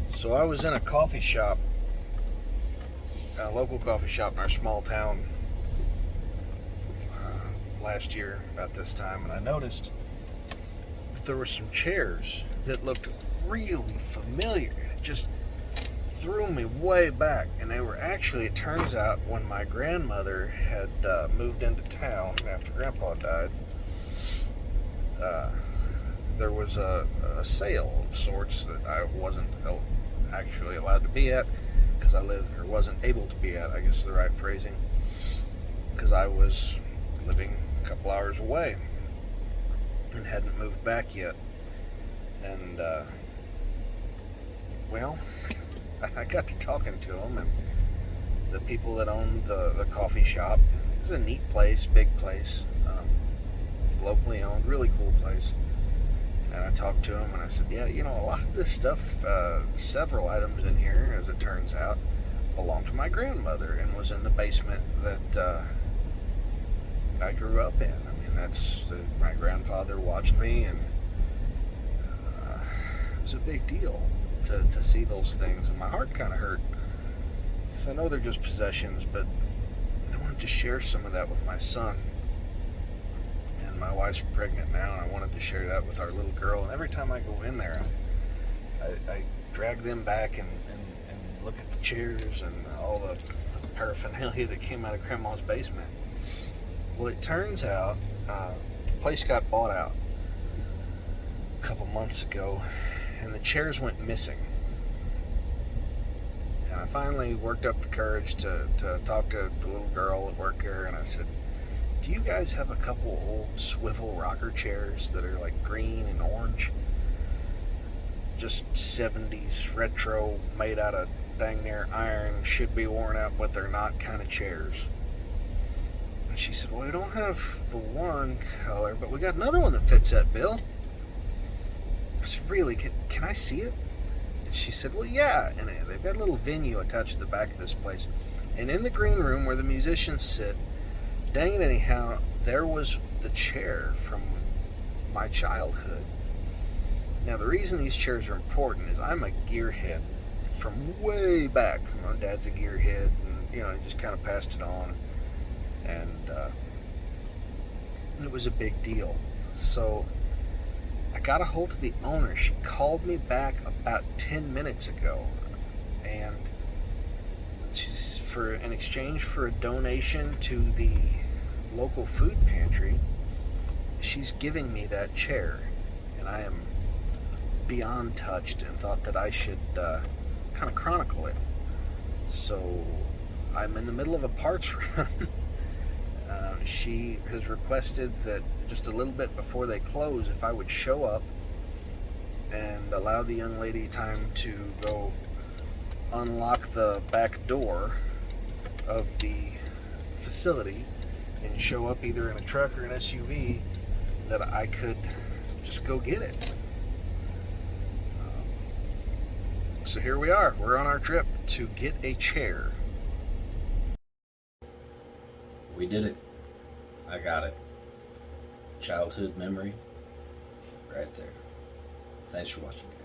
So I was in a coffee shop, a local coffee shop in our small town last year about this time, and I noticed that there were some chairs that looked really familiar. It just threw me way back, and they were actually, it turns out, when my grandmother had moved into town after Grandpa died, there was a sale of sorts that I wasn't actually allowed to be at because I lived, or wasn't able to be at, I guess is the right phrasing, because I was living a couple hours away and hadn't moved back yet. And well, I got to talking to them, and the people that owned the coffee shop. It was a neat place, big place, locally owned, really cool place. And I talked to him and I said, yeah, a lot of this stuff, several items in here, as it turns out, belonged to my grandmother and was in the basement that I grew up in. I mean, my grandfather watched me, and it was a big deal to see those things. And my heart kind of hurt, because I know they're just possessions, but I wanted to share some of that with my son. My wife's pregnant now, and I wanted to share that with our little girl. And every time I go in there, I drag them back and look at the chairs and all the paraphernalia that came out of Grandma's basement. Well, it turns out the place got bought out a couple months ago, and the chairs went missing. And I finally worked up the courage to talk to the little girl that worked there, and I said, do you guys have a couple old swivel rocker chairs that are like green and orange? Just 70s retro, made out of dang near iron, should be worn out, but they're not kind of chairs. And she said, well, we don't have the one color, but we got another one that fits that bill. I said, really? Can I see it? And she said, well, yeah. And they've got a little venue attached to the back of this place. And in the green room where the musicians sit, dang it anyhow, there was the chair from my childhood. Now, the reason these chairs are important is I'm a gearhead from way back. My dad's a gearhead, and he just kind of passed it on, and it was a big deal. So I got a hold of the owner. She called me back about 10 minutes ago, and she's in exchange for a donation to the local food pantry, she's giving me that chair, and I am beyond touched, and thought that I should kind of chronicle it. So I'm in the middle of a parts run. She has requested that just a little bit before they close, if I would show up and allow the young lady time to go unlock the back door of the facility and show up either in a truck or an SUV, that I could just go get it. So here we are. We're on our trip to get a chair. We did it. I got it. Childhood memory right there. Thanks for watching, guys.